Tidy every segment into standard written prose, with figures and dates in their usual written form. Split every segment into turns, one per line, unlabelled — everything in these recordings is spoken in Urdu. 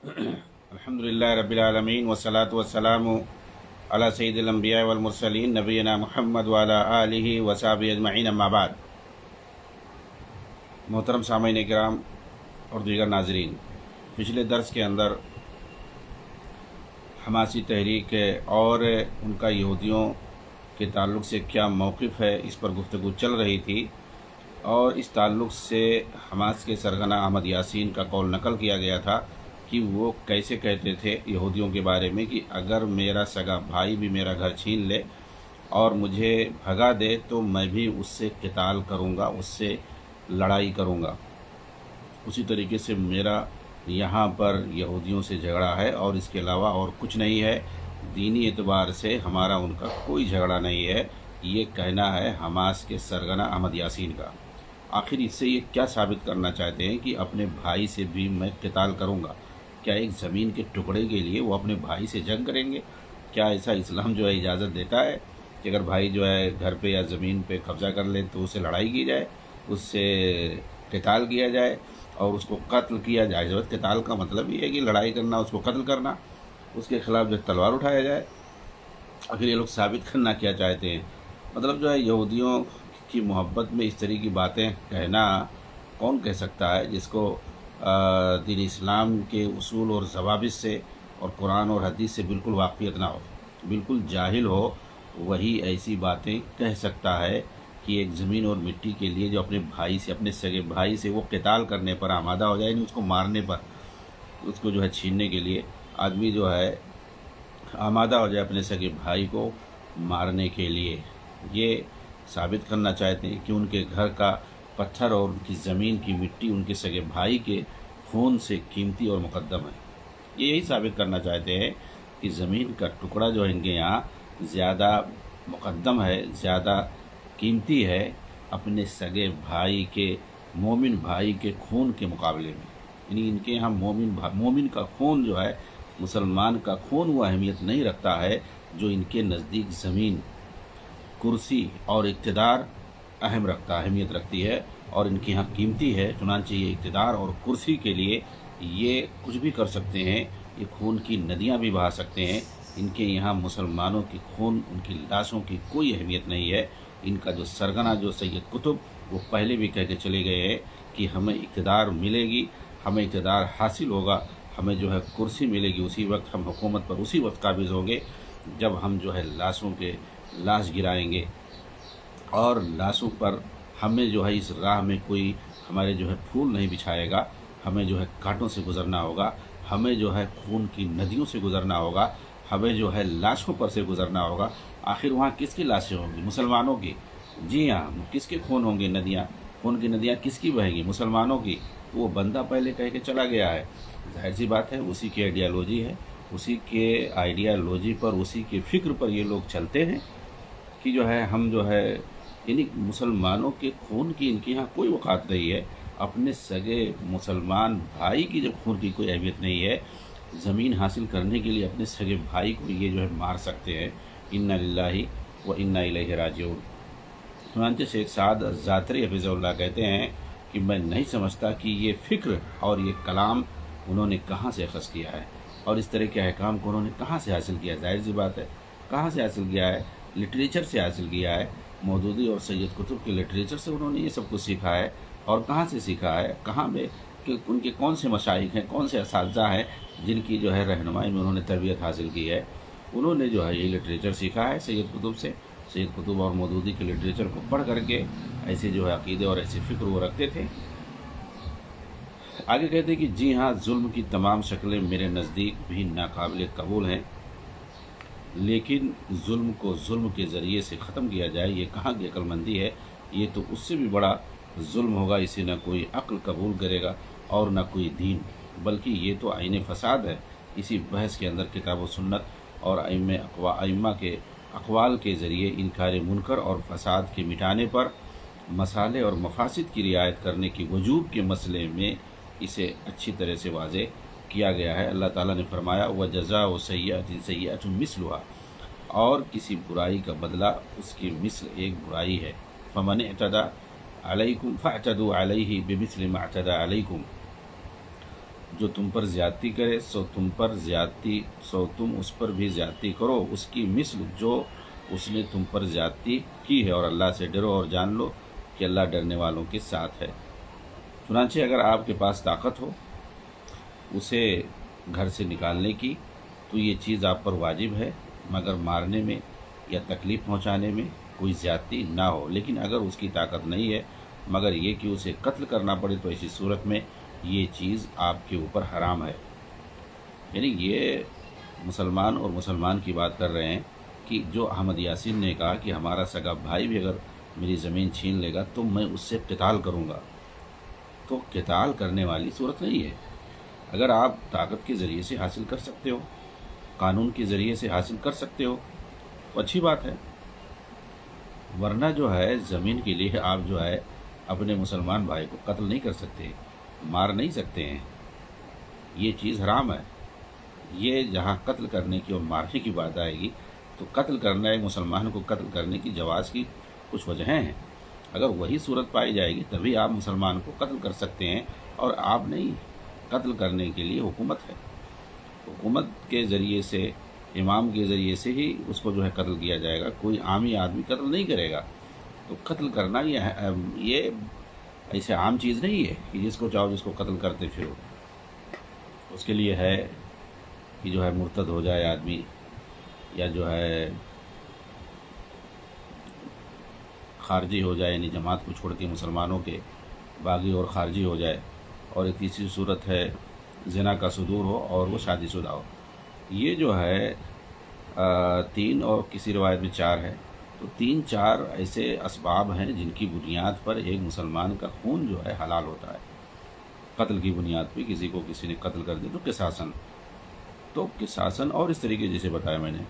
الحمدللہ رب العالمین والصلاة والسلام علی سید الانبیاء والمرسلین نبینا محمد وعلی آلہ وصحبہ اجمعین، اما بعد۔ محترم سامعین کرام اور دیگر ناظرین، پچھلے درس کے اندر حماسی تحریک اور ان کا یہودیوں کے تعلق سے کیا موقف ہے، اس پر گفتگو چل رہی تھی، اور اس تعلق سے حماس کے سرغنہ احمد یاسین کا قول نقل کیا گیا تھا کہ وہ کیسے کہتے تھے یہودیوں کے بارے میں کہ اگر میرا سگا بھائی بھی میرا گھر چھین لے اور مجھے بھگا دے تو میں بھی اس سے قتال کروں گا، اس سے لڑائی کروں گا۔ اسی طریقے سے میرا یہاں پر یہودیوں سے جھگڑا ہے اور اس کے علاوہ اور کچھ نہیں ہے، دینی اعتبار سے ہمارا ان کا کوئی جھگڑا نہیں ہے، یہ کہنا ہے حماس کے سرغنہ احمد یاسین کا۔ آخر اس سے یہ کیا ثابت کرنا چاہتے ہیں کہ اپنے بھائی سے بھی میں قتال کروں گا؟ کیا ایک زمین کے ٹکڑے کے لیے وہ اپنے بھائی سے جنگ کریں گے؟ کیا ایسا اسلام جو ہے اجازت دیتا ہے کہ اگر بھائی جو ہے گھر پہ یا زمین پہ قبضہ کر لے تو اسے لڑائی کی جائے، اس سے قتال کیا جائے اور اس کو قتل کیا جائے؟ قتال کا مطلب یہ ہے کہ لڑائی کرنا، اس کو قتل کرنا، اس کے خلاف جو تلوار اٹھایا جائے۔ آخر یہ لوگ ثابت کرنا کیا چاہتے ہیں؟ مطلب جو ہے یہودیوں کی محبت میں اس طرح کی باتیں کہنا کون کہہ سکتا ہے جس کو دین اسلام کے اصول اور ضوابط سے اور قرآن اور حدیث سے بالکل واقفیت نہ ہو، بالکل جاہل ہو، وہی ایسی باتیں کہہ سکتا ہے کہ ایک زمین اور مٹی کے لیے جو اپنے بھائی سے، اپنے سگے بھائی سے وہ قتال کرنے پر آمادہ ہو جائے، یعنی اس کو مارنے پر، اس کو جو ہے چھیننے کے لیے آدمی جو ہے آمادہ ہو جائے اپنے سگے بھائی کو مارنے کے لیے۔ یہ ثابت کرنا چاہتے ہیں کہ ان کے گھر کا پتھر اور ان کی زمین کی مٹی ان کے سگے بھائی کے خون سے قیمتی اور مقدم ہے۔ یہ یہی ثابت کرنا چاہتے ہیں کہ زمین کا ٹکڑا جو ان کے یہاں زیادہ مقدم ہے، زیادہ قیمتی ہے اپنے سگے بھائی کے، مومن بھائی کے خون کے مقابلے میں۔ یعنی ان کے یہاں مومن کا خون جو ہے، مسلمان کا خون وہ اہمیت نہیں رکھتا ہے جو ان کے نزدیک زمین، کرسی اور اقتدار اہمیت رکھتی ہے، اور ان کے یہاں قیمتی ہے۔ چنانچہ یہ اقتدار اور کرسی کے لیے یہ کچھ بھی کر سکتے ہیں، یہ خون کی ندیاں بھی بہا سکتے ہیں۔ ان کے یہاں مسلمانوں کی خون، ان کی لاشوں کی کوئی اہمیت نہیں ہے۔ ان کا جو سرغنہ جو سید قطب، وہ پہلے بھی کہہ کے چلے گئے ہیں کہ ہمیں اقتدار ملے گی، ہمیں اقتدار حاصل ہوگا، ہمیں جو ہے کرسی ملے گی، اسی وقت ہم حکومت پر اسی وقت قابض ہوں گے جب ہم جو ہے لاش گرائیں گے، اور لاشوں پر ہمیں جو ہے اس راہ میں کوئی ہمارے جو ہے پھول نہیں بچھائے گا، ہمیں جو ہے کانٹوں سے گزرنا ہوگا، ہمیں جو ہے خون کی ندیوں سے گزرنا ہوگا، ہمیں جو ہے لاشوں پر سے گزرنا ہوگا۔ آخر وہاں کس کی لاشیں ہوں گی؟ مسلمانوں کی۔ جی ہاں، کس کے خون ہوں گے ندیاں؟ خون کی ندیاں کس کی بہیں گی؟ مسلمانوں کی۔ وہ بندہ پہلے کہہ کے چلا گیا ہے، ظاہر سی بات ہے اسی کی آئیڈیالوجی ہے، اسی کے آئیڈیالوجی پر، اسی کے فکر پر یہ لوگ چلتے ہیں کہ جو ہے ہم جو ہے، یعنی مسلمانوں کے خون کی ان کے یہاں کوئی وقعت نہیں ہے۔ اپنے سگے مسلمان بھائی کی جب خون کی کوئی اہمیت نہیں ہے، زمین حاصل کرنے کے لیے اپنے سگے بھائی کو یہ جو ہے مار سکتے ہیں۔ انا للہ و انا الیہ راجعون۔ چنانچہ شیخ سعد الزاتری حفظہ اللہ کہتے ہیں کہ میں نہیں سمجھتا کہ یہ فکر اور یہ کلام انہوں نے کہاں سے اخذ کیا ہے، اور اس طرح کے احکام کو انہوں نے کہاں سے حاصل کیا ہے۔ ظاہر سی بات ہے کہاں سے حاصل کیا ہے، لٹریچر سے حاصل کیا ہے، مودودی اور سید قطب کے لٹریچر سے انہوں نے یہ سب کچھ سیکھا ہے۔ اور کہاں سے سیکھا ہے، کہاں میں، کہ ان کے کون سے مشائخ ہیں، کون سے اساتذہ ہیں جن کی جو ہے رہنمائی میں انہوں نے تربیت حاصل کی ہے؟ انہوں نے جو ہے یہ لٹریچر سیکھا ہے سید قطب سے۔ سید قطب اور مودودی کے لٹریچر کو پڑھ کر کے ایسے جو ہے عقیدے اور ایسے فکر وہ رکھتے تھے۔ آگے کہتے ہیں کہ جی ہاں، ظلم کی تمام شکلیں میرے نزدیک بھی ناقابل قبول ہیں، لیکن ظلم کو ظلم کے ذریعے سے ختم کیا جائے، یہ کہاں کی عقل مندی ہے؟ یہ تو اس سے بھی بڑا ظلم ہوگا، اسے نہ کوئی عقل قبول کرے گا اور نہ کوئی دین، بلکہ یہ تو عین فساد ہے۔ اسی بحث کے اندر کتاب و سنت اور ائمہ کے اقوال کے ذریعے انکار منکر اور فساد کے مٹانے پر مصالح اور مفاسد کی رعایت کرنے کی وجوب کے مسئلے میں اسے اچھی طرح سے واضح کیا گیا ہے۔ اللہ تعالیٰ نے فرمایا وَجَزَاءُ سَیِّئَةٍ سَیِّئَةٌ مِثْلُهَا، اور کسی برائی کا بدلہ اس کی مثل ایک برائی ہے۔ فَمَنِ اعْتَدَىٰ عَلَيْكُمْ فَاعْتَدُوا عَلَيْهِ بِمِثْلِ مَا اعْتَدَىٰ عَلَيْكُمْ، جو تم پر زیادتی کرے سو تم اس پر بھی زیادتی کرو، اس کی مثل جو اس نے تم پر زیادتی کی ہے، اور اللہ سے ڈرو اور جان لو کہ اللہ ڈرنے والوں کے ساتھ ہے۔ چنانچہ اگر آپ کے پاس طاقت ہو اسے گھر سے نکالنے کی تو یہ چیز آپ پر واجب ہے، مگر مارنے میں یا تکلیف پہنچانے میں کوئی زیادتی نہ ہو۔ لیکن اگر اس کی طاقت نہیں ہے مگر یہ کہ اسے قتل کرنا پڑے تو ایسی صورت میں یہ چیز آپ کے اوپر حرام ہے۔ یعنی یہ مسلمان اور مسلمان کی بات کر رہے ہیں کہ جو احمد یاسین نے کہا کہ ہمارا سگا بھائی بھی اگر میری زمین چھین لے گا تو میں اس سے قتال کروں گا، تو قتال کرنے والی صورت نہیں ہے۔ اگر آپ طاقت کے ذریعے سے حاصل کر سکتے ہو، قانون کے ذریعے سے حاصل کر سکتے ہو تو اچھی بات ہے، ورنہ جو ہے زمین کے لیے آپ جو ہے اپنے مسلمان بھائی کو قتل نہیں کر سکتے، مار نہیں سکتے ہیں، یہ چیز حرام ہے۔ یہ جہاں قتل کرنے کی اور مارنے کی بات آئے گی تو قتل کرنا ہے، مسلمان کو قتل کرنے کی جواز کی کچھ وجہیں ہیں، اگر وہی صورت پائی جائے گی تبھی آپ مسلمان کو قتل کر سکتے ہیں، اور آپ نہیں، قتل کرنے کے لیے حکومت ہے، حکومت کے ذریعے سے، امام کے ذریعے سے ہی اس کو جو ہے قتل کیا جائے گا، کوئی عامی آدمی قتل نہیں کرے گا۔ تو قتل کرنا یہ ایسے عام چیز نہیں ہے کہ جس کو چاہو جس کو قتل کرتے پھرو۔ اس کے لیے ہے کہ جو ہے مرتد ہو جائے آدمی، یا جو ہے خارجی ہو جائے، یعنی جماعت کو چھوڑ کے مسلمانوں کے باغی اور خارجی ہو جائے، اور ایک تیسری صورت ہے زنا کا صدور ہو اور وہ شادی شدہ ہو۔ یہ جو ہے تین، اور کسی روایت میں چار ہے، تو تین چار ایسے اسباب ہیں جن کی بنیاد پر ایک مسلمان کا خون جو ہے حلال ہوتا ہے۔ قتل کی بنیاد پہ کسی نے قتل کر دیا تو قصاصاً اور اس طریقے جیسے بتایا میں نے،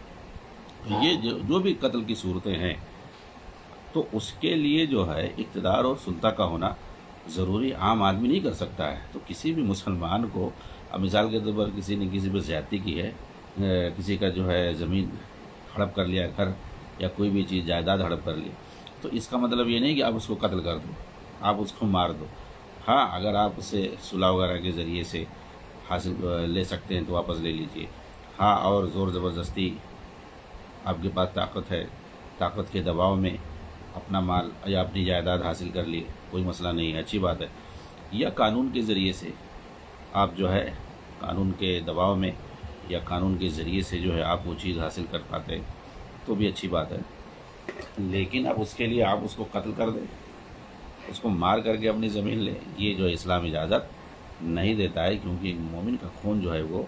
یہ جو بھی قتل کی صورتیں ہیں تو اس کے لیے جو ہے اقتدار اور سلطہ کا ہونا ضروری، عام آدمی نہیں کر سکتا ہے۔ تو کسی بھی مسلمان کو، اب مثال کے طور پر کسی نے کسی پر زیادتی کی ہے، کسی کا جو ہے زمین ہڑپ کر لیا، گھر یا کوئی بھی چیز جائیداد ہڑپ کر لی، تو اس کا مطلب یہ نہیں کہ آپ اس کو قتل کر دو، آپ اس کو مار دو۔ ہاں، اگر آپ اسے صلح وغیرہ کے ذریعے سے حاصل لے سکتے ہیں تو واپس لے لیجئے۔ ہاں، اور زور زبردستی آپ کے پاس طاقت ہے، طاقت کے دباؤ میں اپنا مال یا اپنی جائیداد حاصل کر لیے، کوئی مسئلہ نہیں ہے، اچھی بات ہے۔ یا قانون کے ذریعے سے آپ جو ہے قانون کے دباؤ میں یا قانون کے ذریعے سے جو ہے آپ وہ چیز حاصل کر پاتے ہیں تو بھی اچھی بات ہے۔ لیکن اب اس کے لیے آپ اس کو قتل کر دیں، اس کو مار کر کے اپنی زمین لیں، یہ جو اسلام اجازت نہیں دیتا ہے، کیونکہ مومن کا خون جو ہے وہ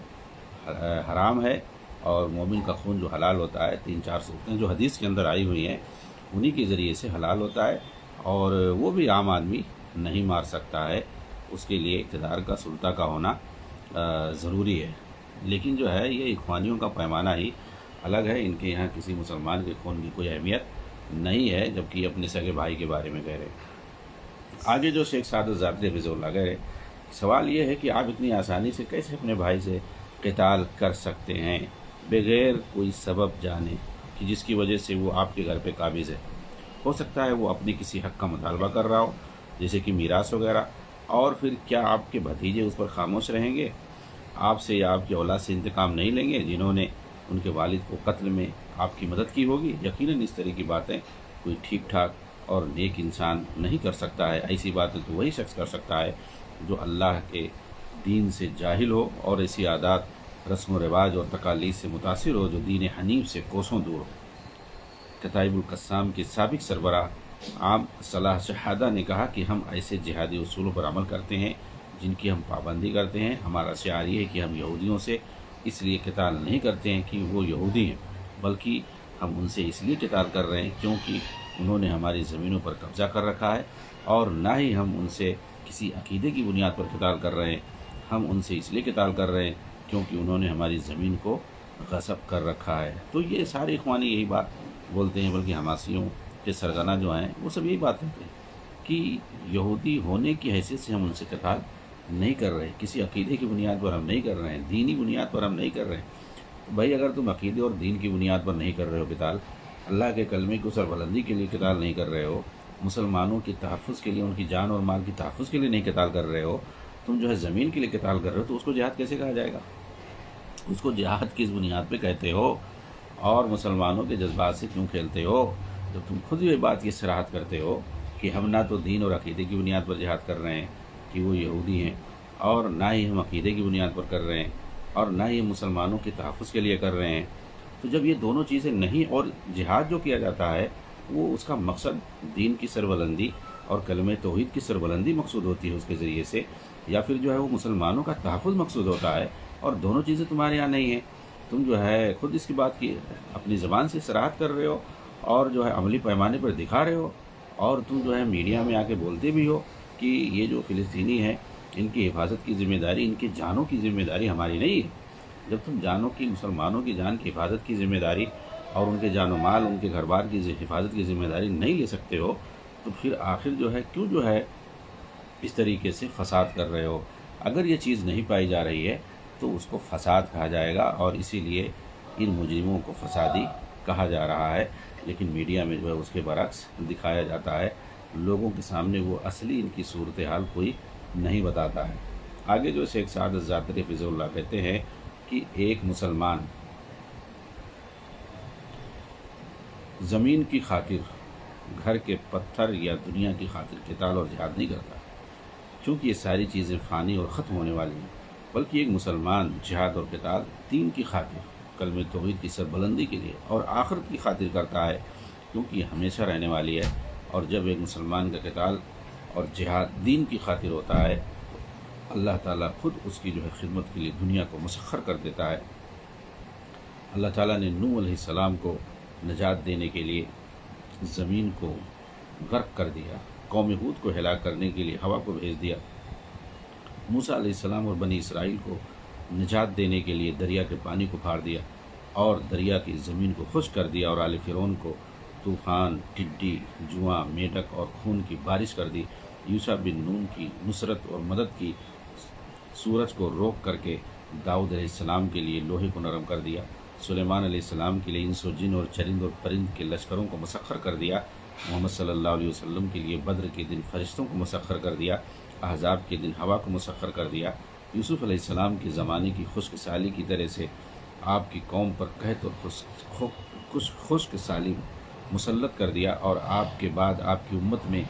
حرام ہے، اور مومن کا خون جو حلال ہوتا ہے، تین چار صورتیں جو حدیث کے اندر آئی ہوئی ہیں انہی کے ذریعے سے حلال ہوتا ہے، اور وہ بھی عام آدمی نہیں مار سکتا ہے، اس کے لیے اقتدار کا، سلطہ کا ہونا ضروری ہے۔ لیکن جو ہے یہ اخوانیوں کا پیمانہ ہی الگ ہے، ان کے یہاں کسی مسلمان کے خون کی کوئی اہمیت نہیں ہے، جبکہ یہ اپنے سگے بھائی کے بارے میں کہہ رہے ہیں۔ آگے جو شیخ سعادت ذاتی حفظہ اللہ کہہ رہے، سوال یہ ہے کہ آپ اتنی آسانی سے کیسے اپنے بھائی سے قتال کر سکتے ہیں بغیر کوئی سبب جانے کہ جس کی وجہ سے وہ آپ کے گھر پہ قابض ہے؟ ہو سکتا ہے وہ اپنے کسی حق کا مطالبہ کر رہا ہو، جیسے کہ میراث وغیرہ، اور پھر کیا آپ کے بھتیجے اس پر خاموش رہیں گے؟ آپ سے یا آپ کی اولاد سے انتقام نہیں لیں گے جنہوں نے ان کے والد کو قتل میں آپ کی مدد کی ہوگی؟ یقیناً اس طرح کی باتیں کوئی ٹھیک ٹھاک اور نیک انسان نہیں کر سکتا ہے۔ ایسی باتیں تو وہی شخص کر سکتا ہے جو اللہ کے دین سے جاہل ہو اور ایسی عادات، رسم و رواج اور تقالید سے متاثر ہو جو دین حنیف سے کوسوں دور ہو۔ کتائب القسام کے سابق سربراہ عام صلاح شہادہ نے کہا کہ ہم ایسے جہادی اصولوں پر عمل کرتے ہیں جن کی ہم پابندی کرتے ہیں۔ ہمارا شعار یہ ہے کہ ہم یہودیوں سے اس لیے قتال نہیں کرتے ہیں کہ وہ یہودی ہیں، بلکہ ہم ان سے اس لیے قتال کر رہے ہیں کیونکہ انہوں نے ہماری زمینوں پر قبضہ کر رکھا ہے، اور نہ ہی ہم ان سے کسی عقیدے کی بنیاد پر قتال کر رہے ہیں، ہم ان سے اس لیے قتال کر رہے ہیں کیونکہ انہوں نے ہماری زمین کو غصب کر رکھا ہے۔ تو یہ سارے اخوانی یہی بات بولتے ہیں، بلکہ حماسیوں کے سرگنا جو ہیں وہ سب یہی بات کہتے ہیں کہ یہودی ہونے کی حیثیت سے ہم ان سے قتال نہیں کر رہے، کسی عقیدے کی بنیاد پر ہم نہیں کر رہے ہیں، دینی بنیاد پر ہم نہیں کر رہے ہیں۔ بھائی اگر تم عقیدے اور دین کی بنیاد پر نہیں کر رہے ہو قتال، اللہ کے کلمے کی سربلندی کے لیے قتال نہیں کر رہے ہو، مسلمانوں کے تحفظ کے لیے، ان کی جان اور مال کی تحفظ کے لیے نہیں قتال کر رہے ہو، تم جو ہے زمین کے لیے قتال کر رہے ہو تو اس کو جہاد کیسے کہا جائے گا؟ اس کو جہاد کس بنیاد پہ کہتے ہو اور مسلمانوں کے جذبات سے کیوں کھیلتے ہو جب تم خود یہ بات کی صراحت کرتے ہو کہ ہم نہ تو دین اور عقیدے کی بنیاد پر جہاد کر رہے ہیں کہ وہ یہودی ہیں، اور نہ ہی ہم عقیدے کی بنیاد پر کر رہے ہیں، اور نہ ہی مسلمانوں کے تحفظ کے لیے کر رہے ہیں۔ تو جب یہ دونوں چیزیں نہیں، اور جہاد جو کیا جاتا ہے وہ اس کا مقصد دین کی سربلندی اور کلمہ توحید کی سربلندی مقصود ہوتی ہے اس کے ذریعے سے، یا پھر جو ہے وہ مسلمانوں کا تحفظ مقصود ہوتا ہے، اور دونوں چیزیں تمہارے یہاں نہیں ہیں۔ تم جو ہے خود اس کی بات کی اپنی زبان سے صراحت کر رہے ہو اور جو ہے عملی پیمانے پر دکھا رہے ہو، اور تم جو ہے میڈیا میں آ کے بولتے بھی ہو کہ یہ جو فلسطینی ہیں ان کی حفاظت کی ذمہ داری، ان کی جانوں کی ذمہ داری ہماری نہیں ہے۔ جب تم جانوں کی، مسلمانوں کی جان کی حفاظت کی ذمہ داری اور ان کے جان و مال، ان کے گھر بار کی حفاظت کی ذمہ داری نہیں لے سکتے ہو، تو پھر آخر جو ہے کیوں جو ہے اس طریقے سے فساد کر رہے ہو؟ اگر یہ چیز نہیں پائی جا رہی ہے تو اس کو فساد کہا جائے گا، اور اسی لیے ان مجرموں کو فسادی کہا جا رہا ہے، لیکن میڈیا میں جو ہے اس کے برعکس دکھایا جاتا ہے، لوگوں کے سامنے وہ اصلی ان کی صورتحال کوئی نہیں بتاتا ہے۔ آگے جو شیخ سعادت ذاتری فضل اللہ کہتے ہیں کہ ایک مسلمان زمین کی خاطر، گھر کے پتھر یا دنیا کی خاطر قتال اور جہاد نہیں کرتا، چونکہ یہ ساری چیزیں فانی اور ختم ہونے والی ہیں، بلکہ ایک مسلمان جہاد اور قتال دین کی خاطر، کلمہ توحید کی سربلندی کے لیے اور آخرت کی خاطر کرتا ہے، کیونکہ یہ ہمیشہ رہنے والی ہے۔ اور جب ایک مسلمان کا قتال اور جہاد دین کی خاطر ہوتا ہے، اللہ تعالیٰ خود اس کی جو ہے خدمت کے لیے دنیا کو مسخر کر دیتا ہے۔ اللہ تعالیٰ نے نوح علیہ السلام کو نجات دینے کے لیے زمین کو غرق کر دیا، قوم ہود کو ہلاک کرنے کے لیے ہوا کو بھیج دیا، موسیٰ علیہ السلام اور بنی اسرائیل کو نجات دینے کے لیے دریا کے پانی کو پھاڑ دیا اور دریا کی زمین کو خشک کر دیا، اور آل فرعون کو طوفان، ٹڈی، جواں، میڈک اور خون کی بارش کر دی۔ یوشع بن نون کی نصرت اور مدد کی، سورج کو روک کر کے داؤد علیہ السلام کے لیے لوہے کو نرم کر دیا، سلیمان علیہ السلام کے لیے انس و جن اور چرند اور پرند کے لشکروں کو مسخر کر دیا، محمد صلی اللہ علیہ وسلم کے لیے بدر کے دن فرشتوں کو مسخر کر دیا، احزاب کے دن ہوا کو مسخر کر دیا، یوسف علیہ السلام کے زمانے کی خشک سالی کی طرح سے آپ کی قوم پر قحط اور خشک سالی مسلط کر دیا، اور آپ کے بعد آپ کی امت میں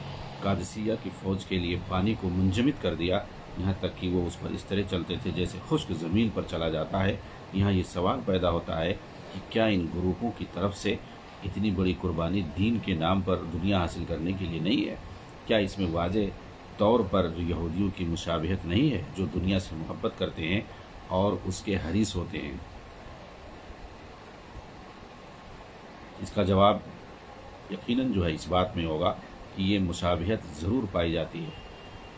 قادسیہ کی فوج کے لیے پانی کو منجمد کر دیا، یہاں تک کہ وہ اس پر اس طرح چلتے تھے جیسے خشک زمین پر چلا جاتا ہے۔ یہاں یہ سوال پیدا ہوتا ہے کہ کیا ان گروہوں کی طرف سے اتنی بڑی قربانی دین کے نام پر دنیا حاصل کرنے کے لیے نہیں ہے؟ کیا اس میں واضح طور پر یہودیوں کی مشابہت نہیں ہے جو دنیا سے محبت کرتے ہیں اور اس کے حریص ہوتے ہیں؟ اس کا جواب یقیناً جو ہے اس بات میں ہوگا کہ یہ مشابہت ضرور پائی جاتی ہے،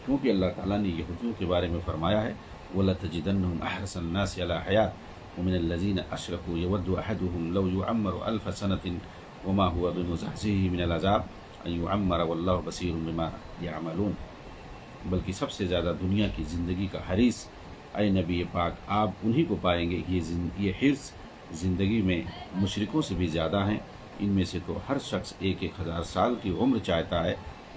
کیونکہ اللہ تعالیٰ نے یہودیوں کے بارے میں فرمایا ہے وَلَتَجِدَنَّهُمْ أَحْرَصَ النَّاسِ عَلَىٰ حَيَاةٍ وَمِنَ الَّذِينَ أَشْرَكُوا يَوَدُّ أَحَدُهُمْ لَوْ يُعَمَّرُ أَلْفَ سَنَةٍ وَمَا هُوَ بِمُزَحْزِحِهِ مِنَ الْعَذَابِ أَن يُعَمَّرَ وَاللَّهُ بَصِيرٌ بِمَا يَعْمَلُونَ۔ بلکہ سب سے زیادہ دنیا کی زندگی کا حریص اے نبی پاک آپ انہی کو پائیں گے، یہ حرص زندگی میں مشرکوں سے بھی زیادہ ہیں۔ ان میں سے تو ہر شخص 1000 سال کی عمر چاہتا ہے،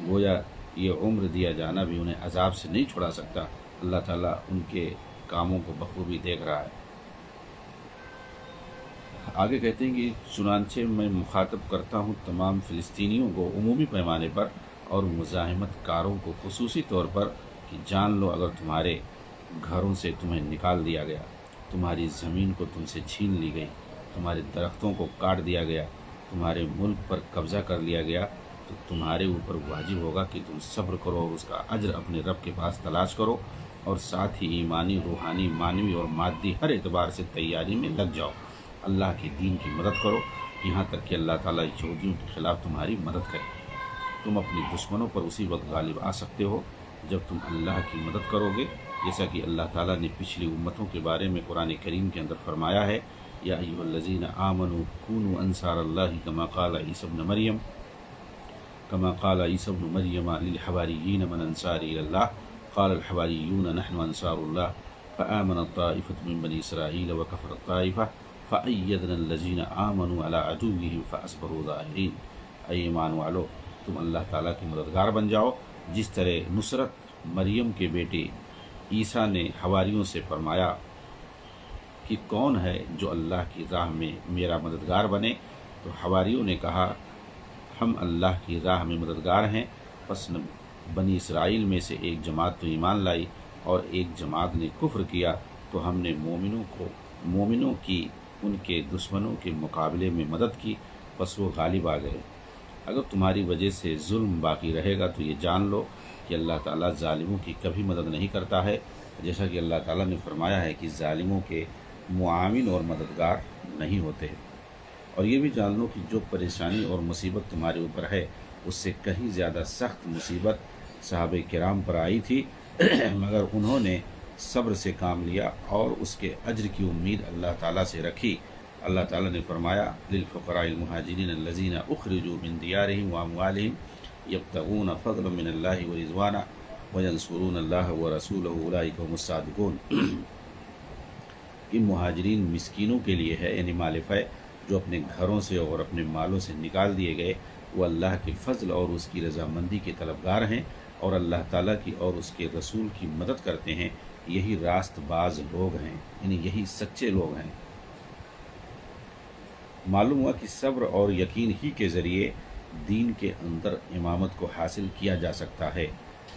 گویا یہ عمر دیا جانا بھی انہیں عذاب سے نہیں چھڑا سکتا۔ اللہ تعالیٰ ان کے کاموں کو بخوبی دیکھ رہا ہے۔ آگے کہتے ہیں کہ چنانچہ میں مخاطب کرتا ہوں تمام فلسطینیوں کو عمومی پیمانے پر اور مزاحمت کاروں کو خصوصی طور پر کہ جان لو اگر تمہارے گھروں سے تمہیں نکال دیا گیا، تمہاری زمین کو تم سے چھین لی گئی، تمہارے درختوں کو کاٹ دیا گیا، تمہارے ملک پر قبضہ کر لیا گیا، تو تمہارے اوپر واجب ہوگا کہ تم صبر کرو اور اس کا اجر اپنے رب کے پاس تلاش کرو، اور ساتھ ہی ایمانی، روحانی، معنوی اور مادی ہر اعتبار سے تیاری میں لگ جاؤ، اللہ کے دین کی مدد کرو، یہاں تک کہ اللہ تعالیٰ یہودیوں کے خلاف تمہاری مدد کرے۔ تم اپنے دشمنوں پر اسی وقت غالب آ سکتے ہو جب تم اللہ کی مدد کرو گے، جیسا کہ اللہ تعالیٰ نے پچھلی امتوں کے بارے میں قرآن کریم کے اندر فرمایا ہے یا ایھا الذین آمنوا کونوا انصار اللہ کما قال عیسی ابن مریم للحواریین من انصاری الی اللہ قال الحواریون نحن انصار اللہ فآمنت طائفة من بنی اسرائیل وکفرت طائفة فأیدنا الذین آمنوا علی عدوهم فاصبروا ظاہرین۔ اے ایمان والو، تم اللہ تعالیٰ کے مددگار بن جاؤ، جس طرح نصرت مریم کے بیٹے عیسیٰ نے حواریوں سے فرمایا کہ کون ہے جو اللہ کی راہ میں میرا مددگار بنے؟ تو حواریوں نے کہا ہم اللہ کی راہ میں مددگار ہیں۔ پس بنی اسرائیل میں سے ایک جماعت تو ایمان لائی اور ایک جماعت نے کفر کیا، تو ہم نے مومنوں کی ان کے دشمنوں کے مقابلے میں مدد کی، پس وہ غالب آ گئے۔ اگر تمہاری وجہ سے ظلم باقی رہے گا تو یہ جان لو کہ اللہ تعالیٰ ظالموں کی کبھی مدد نہیں کرتا ہے، جیسا کہ اللہ تعالیٰ نے فرمایا ہے کہ ظالموں کے معاون اور مددگار نہیں ہوتے۔ اور یہ بھی جان لو کہ جو پریشانی اور مصیبت تمہارے اوپر ہے اس سے کہیں زیادہ سخت مصیبت صحابہ کرام پر آئی تھی، مگر انہوں نے صبر سے کام لیا اور اس کے اجر کی امید اللہ تعالیٰ سے رکھی۔ اللہ تعالیٰ نے فرمایا للفقراء المہاجرین الذین اخرجوا من دیارہم واموالہم یبتغون فضلا من اللہ ورضوانا وینصرون اللہ ورسولہ اولئک هم الصادقون۔ ان مہاجرین مسکینوں کے لیے ہے، یعنی مالف ہے، جو اپنے گھروں سے اور اپنے مالوں سے نکال دیے گئے، وہ اللہ کے فضل اور اس کی رضامندی کے طلبگار ہیں اور اللہ تعالیٰ کی اور اس کے رسول کی مدد کرتے ہیں، یہی راست باز لوگ ہیں، یعنی یہی سچے لوگ ہیں۔ معلوم ہوا کہ صبر اور یقین ہی کے ذریعے دین کے اندر امامت کو حاصل کیا جا سکتا ہے۔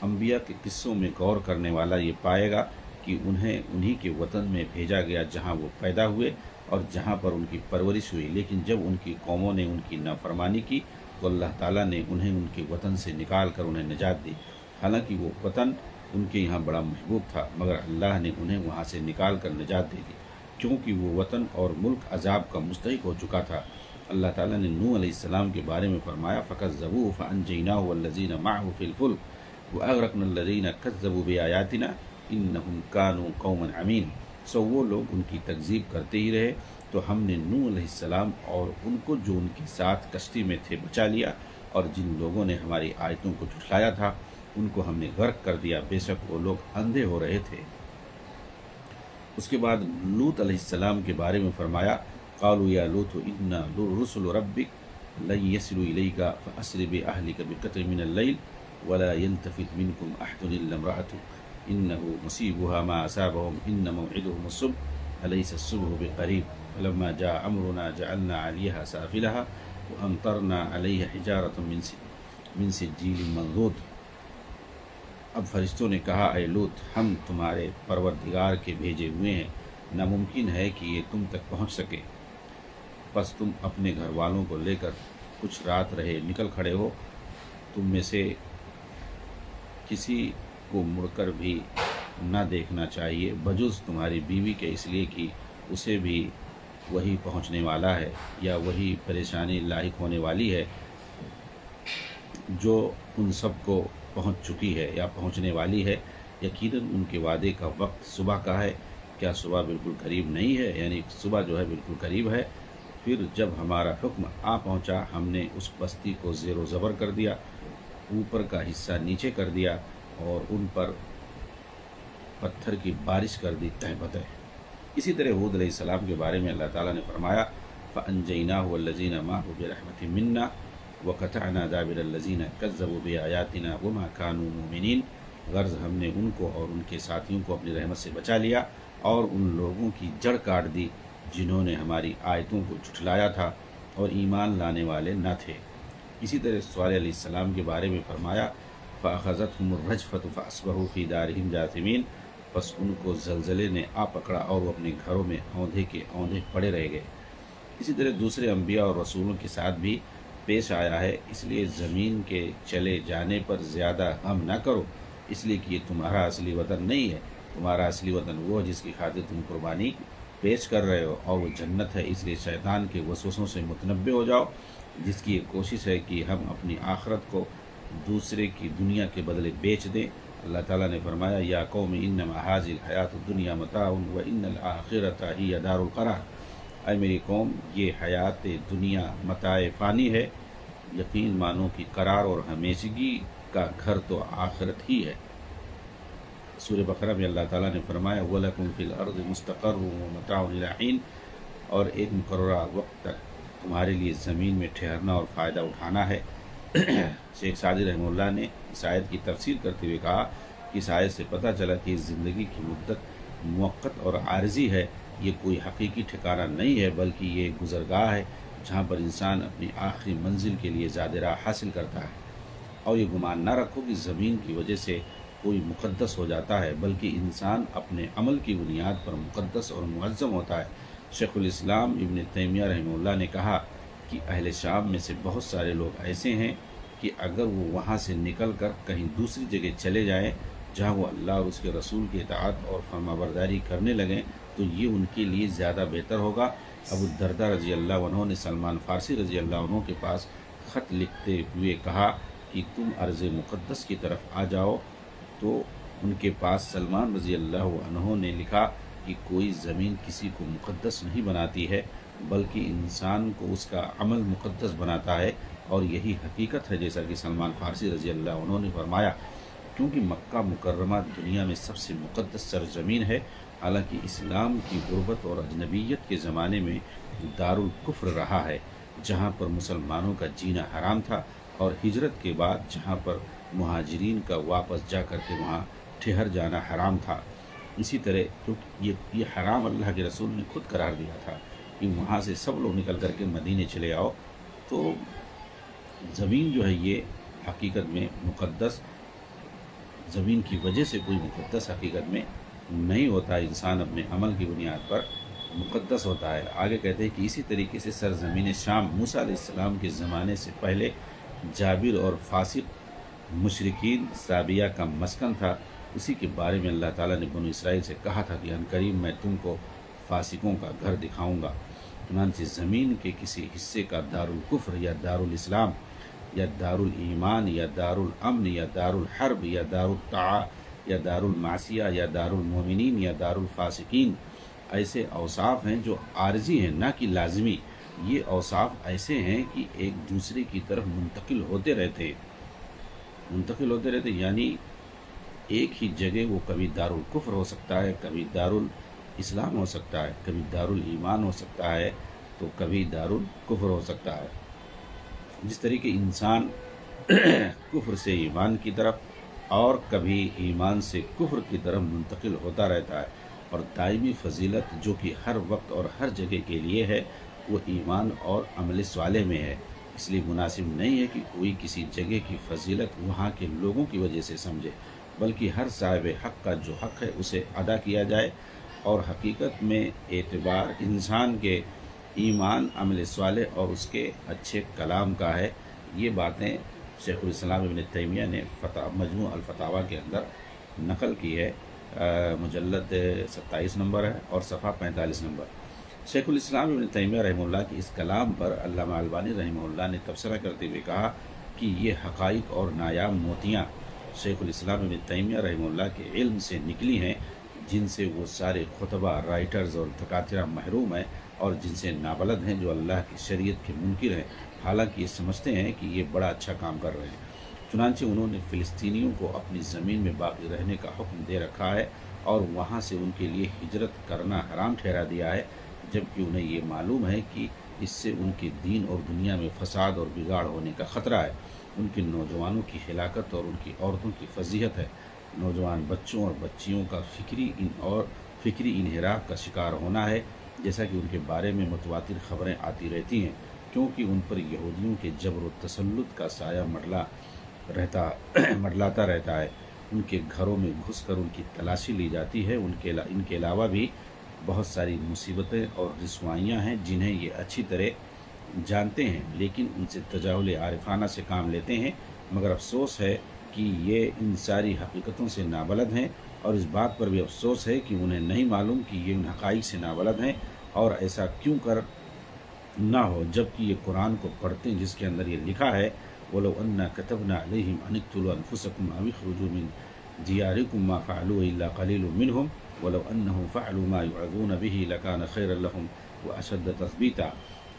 انبیاء کے قصوں میں غور کرنے والا یہ پائے گا کہ انہی کے وطن میں بھیجا گیا جہاں وہ پیدا ہوئے اور جہاں پر ان کی پرورش ہوئی، لیکن جب ان کی قوموں نے ان کی نافرمانی کی تو اللہ تعالیٰ نے انہیں ان کے وطن سے نکال کر انہیں نجات دی۔ حالانکہ وہ وطن ان کے یہاں بڑا محبوب تھا، مگر اللہ نے انہیں وہاں سے نکال کر نجات دے دی، کیونکہ وہ وطن اور ملک عذاب کا مستحق ہو چکا تھا۔ اللہ تعالیٰ نے نوح علیہ السلام کے بارے میں فرمایا فَكَذَّبُوهُ فَأَنجَيْنَاهُ وَالَّذِينَ مَعَهُ فِي الْفُلْكِ وَأَغْرَقْنَا الَّذِينَ كَذَّبُوا بِآيَاتِنَا إِنَّهُمْ كَانُوا قَوْمًا عَمِينَ۔ وہ لوگ ان کی تکذیب کرتے ہی رہے تو ہم نے نوح علیہ السلام اور ان کو جو ان کے ساتھ کشتی میں تھے بچا لیا، اور جن لوگوں نے ہماری آیتوں کو جھٹلایا تھا ان کو ہم نے غرق کر دیا، بے شک وہ لوگ اندھے ہو رہے تھے۔ اس کے بعد لوط علیہ السلام کے بارے میں فرمایا قالوا یا لوط انا رسل ربک لن يصلوا الیک فاسر باہلک بقطع من اللیل ولا يلتفت منکم احد الا امرأته انه مصیبها ما اصابهم ان موعدهم الصبح الیس الصبح بقریب فلما جاء امرنا جعلنا علیها سافلها وامطرنا علیها حجارة من سجیل منضود۔ اب فرشتوں نے کہا اے لوط ہم تمہارے پروردگار کے بھیجے ہوئے ہیں، ناممکن ہے کہ یہ تم تک پہنچ سکے، پس تم اپنے گھر والوں کو لے کر کچھ رات رہے نکل کھڑے ہو، تم میں سے کسی کو مڑ کر بھی نہ دیکھنا چاہیے بجز تمہاری بیوی کے، اس لیے کہ اسے بھی وہی پہنچنے والا ہے یا وہی پریشانی لاحق ہونے والی ہے جو ان سب کو پہنچ چکی ہے یا پہنچنے والی ہے۔ یقیناً ان کے وعدے کا وقت صبح کا ہے، کیا صبح بالکل قریب نہیں ہے؟ یعنی صبح جو ہے بالکل قریب ہے۔ پھر جب ہمارا حکم آ پہنچا ہم نے اس بستی کو زیر و زبر کر دیا، اوپر کا حصہ نیچے کر دیا اور ان پر پتھر کی بارش کر دی تہ بتہ۔ اسی طرح ہود علیہ السلام کے بارے میں اللہ تعالیٰ نے فرمایا فَأَنْجَيْنَاهُ وَالَّذِينَ مَعَهُ بِرَحْمَةٍ مِنَّا وَقَطَعْنَا دَابِرَ الَّذِينَ كَذَّبُوا بِآيَاتِنَا وَمَا كَانُوا مُؤْمِنِينَ۔ غرض ہم نے ان کو اور ان کے ساتھیوں کو اپنی رحمت سے بچا لیا اور ان لوگوں کی جڑ کاٹ دی جنہوں نے ہماری آیتوں کو جھٹلایا تھا اور ایمان لانے والے نہ تھے۔ اسی طرح صالح علیہ السلام کے بارے میں فرمایا فَأَخَذَتْهُمُ الرَّجْفَةُ فَأَصْبَحُوا فِي دَارِهِمْ جَاثِمِينَ۔ پس ان کو زلزلے نے آ پکڑا اور وہ اپنے گھروں میں اوندھے کے اوندھے پڑے رہ گئے۔ اسی طرح دوسرے انبیاء اور رسولوں کے ساتھ بھی پیش آیا ہے، اس لیے زمین کے چلے جانے پر زیادہ غم نہ کرو، اس لیے کہ یہ تمہارا اصلی وطن نہیں ہے، تمہارا اصلی وطن وہ ہے جس کی خاطر تم قربانی پیش کر رہے ہو، اور وہ جنت ہے۔ اس لیے شیطان کے وسوسوں سے متنبع ہو جاؤ، جس کی یہ کوشش ہے کہ ہم اپنی آخرت کو دوسرے کی دنیا کے بدلے بیچ دیں۔ اللہ تعالیٰ نے فرمایا یا قوم انما هذه الحیات الدنیا متاع وان الاخرۃ ہی دار القرار۔ اے میری قوم یہ حیات دنیا متاع فانی ہے، یقین مانو کہ قرار اور ہمیشگی کا گھر تو آخرت ہی ہے۔ سورہ بقرہ میں اللہ تعالیٰ نے فرمایا وَلَكُمْ فِي الْأَرْضِ مُسْتَقَرٌّ وَمَتَاعٌ إِلَىٰ حِينٍ، اور ایک مقررہ وقت تک تمہارے لیے زمین میں ٹھہرنا اور فائدہ اٹھانا ہے۔ شیخ سعدی رحمہ اللہ نے اس آیت کی تفسیر کرتے ہوئے کہا اس آیت سے پتہ چلا کہ اس زندگی کی مدت موقت اور عارضی ہے، یہ کوئی حقیقی ٹھکانہ نہیں ہے، بلکہ یہ گزرگاہ ہے جہاں پر انسان اپنی آخری منزل کے لیے زاد راہ حاصل کرتا ہے۔ اور یہ گمان نہ رکھو کہ زمین کی وجہ سے کوئی مقدس ہو جاتا ہے، بلکہ انسان اپنے عمل کی بنیاد پر مقدس اور معظم ہوتا ہے۔ شیخ الاسلام ابن تیمیہ رحمہ اللہ نے کہا کہ اہل شام میں سے بہت سارے لوگ ایسے ہیں کہ اگر وہ وہاں سے نکل کر کہیں دوسری جگہ چلے جائیں جہاں وہ اللہ اور اس کے رسول کی اطاعت اور فرمانبرداری کرنے لگیں تو یہ ان کے لیے زیادہ بہتر ہوگا۔ ابو الدرداء رضی اللہ عنہ نے سلمان فارسی رضی اللہ عنہ کے پاس خط لکھتے ہوئے کہا کہ تم ارض مقدس کی طرف آ جاؤ، تو ان کے پاس سلمان رضی اللہ عنہ نے لکھا کہ کوئی زمین کسی کو مقدس نہیں بناتی ہے، بلکہ انسان کو اس کا عمل مقدس بناتا ہے، اور یہی حقیقت ہے جیسا کہ سلمان فارسی رضی اللہ عنہ نے فرمایا، کیونکہ مکہ مکرمہ دنیا میں سب سے مقدس سرزمین ہے، حالانکہ اسلام کی غربت اور اجنبیت کے زمانے میں دارالکفر رہا ہے، جہاں پر مسلمانوں کا جینا حرام تھا، اور ہجرت کے بعد جہاں پر مہاجرین کا واپس جا کر کے وہاں ٹھہر جانا حرام تھا۔ اسی طرح کیونکہ یہ حرام اللہ کے رسول نے خود قرار دیا تھا کہ وہاں سے سب لوگ نکل کر کے مدینے چلے آؤ، تو زمین جو ہے یہ حقیقت میں مقدس، زمین کی وجہ سے کوئی مقدس حقیقت میں نہیں ہوتا، انسان اپنے عمل کی بنیاد پر مقدس ہوتا ہے۔ آگے کہتے ہیں کہ اسی طریقے سے سرزمین شام موسیٰ علیہ السلام کے زمانے سے پہلے جابر اور فاسق مشرکین سابیہ کا مسکن تھا، اسی کے بارے میں اللہ تعالیٰ نے بنو اسرائیل سے کہا تھا کہ عنقریب میں تم کو فاسقوں کا گھر دکھاؤں گا۔ چنانچہ زمین کے کسی حصے کا دارالکفر یا دارالاسلام یا دارالایمان یا دارالامن یا دارالحرب یا یا دارالمعصیہ یا دارالمومنین یا دارالفاسقین، ایسے اوصاف ہیں جو عارضی ہیں نہ کہ لازمی۔ یہ اوصاف ایسے ہیں کہ ایک دوسرے کی طرف منتقل ہوتے رہتے، یعنی ایک ہی جگہ وہ کبھی دارالکفر ہو سکتا ہے، کبھی دارالاسلام ہو سکتا ہے، کبھی دارالایمان ہو سکتا ہے، تو کبھی دارالکفر ہو سکتا ہے۔ جس طریقے انسان کفر سے ایمان کی طرف اور کبھی ایمان سے کفر کی طرف منتقل ہوتا رہتا ہے، اور دائمی فضیلت جو کہ ہر وقت اور ہر جگہ کے لیے ہے وہ ایمان اور عمل صالح میں ہے، اس لیے مناسب نہیں ہے کہ کوئی کسی جگہ کی فضیلت وہاں کے لوگوں کی وجہ سے سمجھے، بلکہ ہر صاحب حق کا جو حق ہے اسے ادا کیا جائے، اور حقیقت میں اعتبار انسان کے ایمان، عمل صالح اور اس کے اچھے کلام کا ہے۔ یہ باتیں شیخ الاسلام ابن تیمیہ نے مجموع الفتاویٰ کے اندر نقل کی ہے، مجلد 27 نمبر ہے اور صفحہ 45 نمبر۔ شیخ الاسلام ابن تیمیہ رحمہ اللہ کے اس کلام پر علامہ البانی رحمہ اللہ نے تبصرہ کرتے ہوئے کہا کہ یہ حقائق اور نایاب موتیاں شیخ الاسلام ابن تیمیہ رحمہ اللہ کے علم سے نکلی ہیں، جن سے وہ سارے خطبہ، رائٹرز اور دکاترہ محروم ہیں، اور جن سے نابلد ہیں جو اللہ کی شریعت کے منکر ہیں، حالانکہ یہ سمجھتے ہیں کہ یہ بڑا اچھا کام کر رہے ہیں۔ چنانچہ انہوں نے فلسطینیوں کو اپنی زمین میں باقی رہنے کا حکم دے رکھا ہے، اور وہاں سے ان کے لیے ہجرت کرنا حرام ٹھہرا دیا ہے، جبکہ انہیں یہ معلوم ہے کہ اس سے ان کے دین اور دنیا میں فساد اور بگاڑ ہونے کا خطرہ ہے۔ ان کے نوجوانوں کی ہلاکت اور ان کی عورتوں کی فضیحت ہے۔ نوجوان بچوں اور بچیوں کا فکری انحراف کا شکار ہونا ہے، جیسا کہ ان کے بارے میں متواتر خبریں آتی رہتی ہیں، کیونکہ ان پر یہودیوں کے جبر و تسلط کا سایہ مڈلاتا رہتا ہے۔ ان کے گھروں میں گھس کر ان کی تلاشی لی جاتی ہے۔ ان کے علاوہ بھی بہت ساری مصیبتیں اور رسوائیاں ہیں جنہیں یہ اچھی طرح جانتے ہیں، لیکن ان سے تجاہل عارفانہ سے کام لیتے ہیں، مگر افسوس ہے کہ یہ ان ساری حقیقتوں سے نابلد ہیں، اور اس بات پر بھی افسوس ہے کہ انہیں نہیں معلوم کہ یہ ان حقائق سے نابلد ہیں، اور ایسا کیوں کر نہ ہو جبکہ یہ قرآن کو پڑھتے ہیں جس کے اندر یہ لکھا ہے وَلَوْ أَنَّا كَتَبْنَا عَلَيْهِمْ أَنِ اقْتُلُوا أَنفُسَكُمْ أَوِ اخْرُجُوا مِنْ دِيَارِكُمْ مَا فَعَلُوهُ إِلَّا قَلِيلٌ مِّنْهُمْ وَلَوْ أَنَّهُمْ فَعَلُوا مَا يُوعَظُونَ بِهِ لَكَانَ خَيْرًا لَّهُمْ وَأَشَدَّ تَثْبِيتًا۔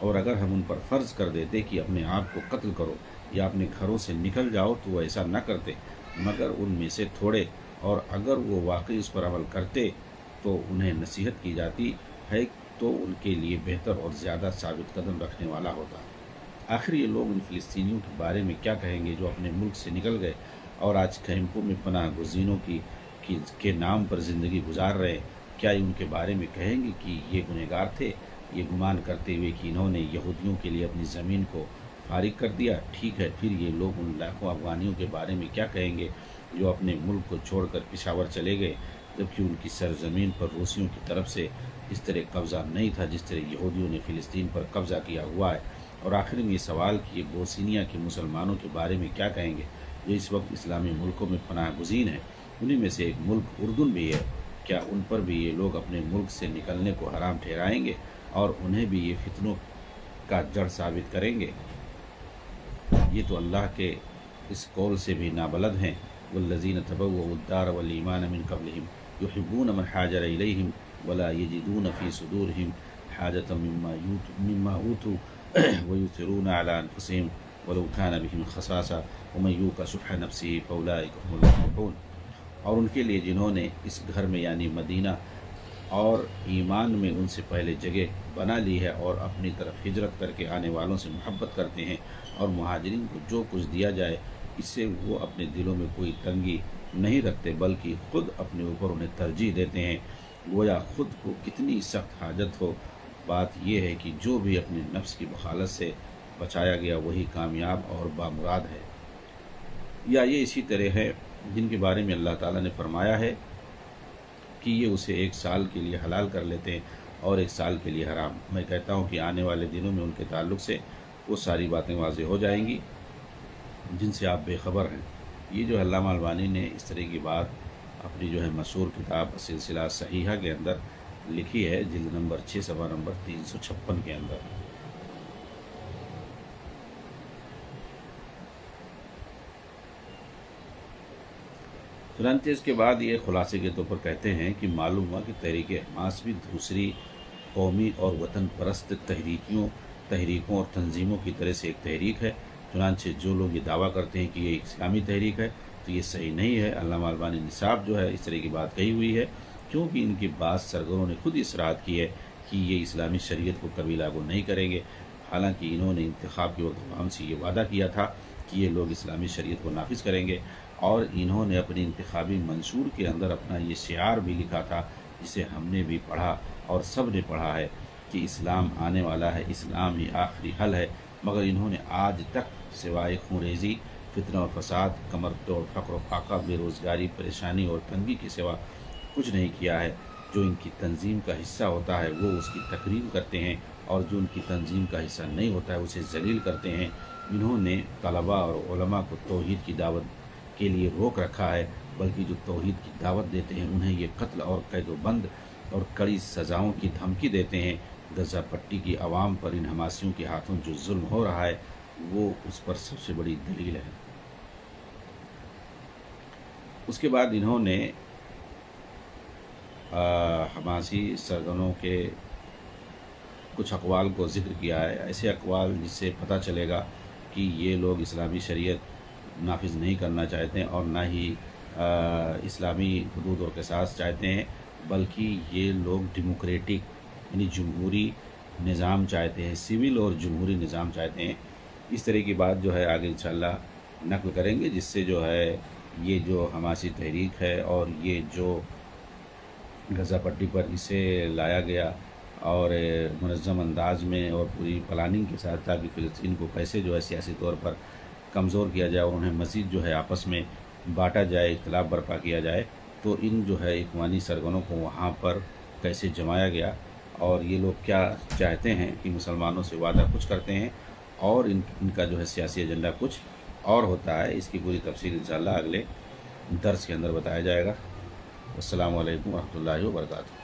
اور اگر ہم ان پر فرض کر دیتے کہ اپنے آپ کو قتل کرو یا اپنے گھروں سے نکل جاؤ تو وہ ایسا نہ کرتے، مگر ان میں سے تھوڑے، اور اگر وہ واقعی اس پر عمل کرتے تو انہیں نصیحت کی جاتی ہے تو ان کے لیے بہتر اور زیادہ ثابت قدم رکھنے والا ہوتا۔ آخر یہ لوگ ان فلسطینیوں کے بارے میں کیا کہیں گے جو اپنے ملک سے نکل گئے اور آج کیمپوں میں پناہ گزینوں کے نام پر زندگی گزار رہے ہیں، کیا ان کے بارے میں کہیں گے کہ یہ گنہگار تھے؟ یہ گمان کرتے ہوئے کہ انہوں نے یہودیوں کے لیے اپنی زمین کو فارغ کر دیا، ٹھیک ہے، پھر یہ لوگ ان لاکھوں افغانیوں کے بارے میں کیا کہیں گے جو اپنے ملک کو چھوڑ کر پشاور چلے گئے، جبکہ ان کی سرزمین پر روسیوں کی طرف سے اس طرح قبضہ نہیں تھا جس طرح یہودیوں نے فلسطین پر قبضہ کیا ہوا ہے۔ اور آخر میں یہ سوال کہ یہ بوسنیا کے مسلمانوں کے بارے میں کیا کہیں گے جو اس وقت اسلامی ملکوں میں پناہ گزین ہیں؟ انہی میں سے ایک ملک اردن بھی ہے، کیا ان پر بھی یہ لوگ اپنے ملک سے نکلنے کو حرام ٹھہرائیں گے اور انہیں بھی یہ فتنوں کا جڑ ثابت کریں گے؟ یہ تو اللہ کے اس قول سے بھی نابلد ہیں، والذین تبوؤوا الدار والایمان من قبلہم یحبون من ہاجر الیہم ولا یجدون فی صدورہم حاجۃ مما اوتوا ویؤثرون علی انفسہم ولو کان بہم خصاصہ ومن یوق شح نفسہ فاولئک هم المفلحون۔ اور ان کے لیے جنہوں نے اس گھر میں یعنی مدینہ اور ایمان میں ان سے پہلے جگہ بنا لی ہے اور اپنی طرف ہجرت کر کے آنے والوں سے محبت کرتے ہیں، اور مہاجرین کو جو کچھ دیا جائے اس سے وہ اپنے دلوں میں کوئی تنگی نہیں رکھتے بلکہ خود اپنے اوپر انہیں ترجیح دیتے ہیں، گویا خود کو کتنی سخت حاجت ہو۔ بات یہ ہے کہ جو بھی اپنے نفس کی بخالت سے بچایا گیا وہی کامیاب اور بامراد ہے۔ یا یہ اسی طرح ہے جن کے بارے میں اللہ تعالیٰ نے فرمایا ہے کہ یہ اسے 1 سال کے لیے حلال کر لیتے ہیں اور 1 سال کے لیے حرام۔ میں کہتا ہوں کہ آنے والے دنوں میں ان کے تعلق سے وہ ساری باتیں واضح ہو جائیں گی جن سے آپ بے خبر ہیں۔ یہ جو علامہ البانی نے اس طرح کی بات اپنی جو ہے مشہور کتاب سلسلہ صحیحہ کے اندر لکھی ہے، جلد نمبر 6 صفحہ نمبر 356 کے اندر۔ چنانچہ اس کے بعد یہ خلاصے کے طور پر کہتے ہیں کہ معلوم ہوا کہ تحریک حماس بھی دوسری قومی اور وطن پرست تحریکوں اور تنظیموں کی طرح سے ایک تحریک ہے۔ چنانچہ جو لوگ یہ دعویٰ کرتے ہیں کہ یہ اسلامی تحریک ہے تو یہ صحیح نہیں ہے۔ علامہ البانی نے صاحب جو ہے اس طرح کی بات کہی ہوئی ہے، کیونکہ ان کے بعض سرگروں نے خود اصرار کی ہے کہ یہ اسلامی شریعت کو کبھی لاگو نہیں کریں گے، حالانکہ انہوں نے انتخاب کے وقت عوام سے یہ وعدہ کیا تھا کہ یہ لوگ اسلامی شریعت کو نافذ کریں گے، اور انہوں نے اپنی انتخابی منشور کے اندر اپنا یہ شعار بھی لکھا تھا جسے ہم نے بھی پڑھا اور سب نے پڑھا ہے کہ اسلام آنے والا ہے، اسلام ہی آخری حل ہے، مگر انہوں نے آج تک سوائے خونریزی، فتنہ اور فساد، کمر توڑ فقر و فاقہ، بے روزگاری، پریشانی اور تنگی کے سوا کچھ نہیں کیا ہے۔ جو ان کی تنظیم کا حصہ ہوتا ہے وہ اس کی تقریر کرتے ہیں، اور جو ان کی تنظیم کا حصہ نہیں ہوتا ہے اسے ذلیل کرتے ہیں۔ انہوں نے طلباء اور علماء کو توحید کی دعوت کے لیے روک رکھا ہے، بلکہ جو توحید کی دعوت دیتے ہیں انہیں یہ قتل اور قید و بند اور کڑی سزاؤں کی دھمکی دیتے ہیں۔ غزہ پٹی کی عوام پر ان حماسیوں کے ہاتھوں جو ظلم ہو رہا ہے وہ اس پر سب سے بڑی دلیل ہے۔ اس کے بعد انہوں نے حماسی سرگروں کے کچھ اقوال کو ذکر کیا ہے، ایسے اقوال جس سے پتہ چلے گا کہ یہ لوگ اسلامی شریعت نافذ نہیں کرنا چاہتے ہیں اور نہ ہی اسلامی حدود اور قصاص چاہتے ہیں، بلکہ یہ لوگ ڈیموکریٹک یعنی جمہوری نظام چاہتے ہیں، سول اور جمہوری نظام چاہتے ہیں۔ اس طرح کی بات جو ہے آگے انشاءاللہ نقل کریں گے، جس سے جو ہے یہ جو حماسی تحریک ہے اور یہ جو غزہ پٹی پر اسے لایا گیا اور منظم انداز میں اور پوری پلاننگ کے ساتھ تاکہ فلسطین کو کیسے جو ہے سیاسی طور پر کمزور کیا جائے اور انہیں مزید جو ہے آپس میں بانٹا جائے، اختلاف برپا کیا جائے، تو ان جو ہے اخوانی سرگروں کو وہاں پر کیسے جمایا گیا اور یہ لوگ کیا چاہتے ہیں کہ مسلمانوں سے وعدہ کچھ کرتے ہیں اور ان کا جو ہے سیاسی ایجنڈا کچھ اور ہوتا ہے۔ اس کی پوری تفصیل انشاءاللہ اگلے درس کے اندر بتایا جائے گا۔ السلام علیکم ورحمۃ اللہ وبرکاتہ۔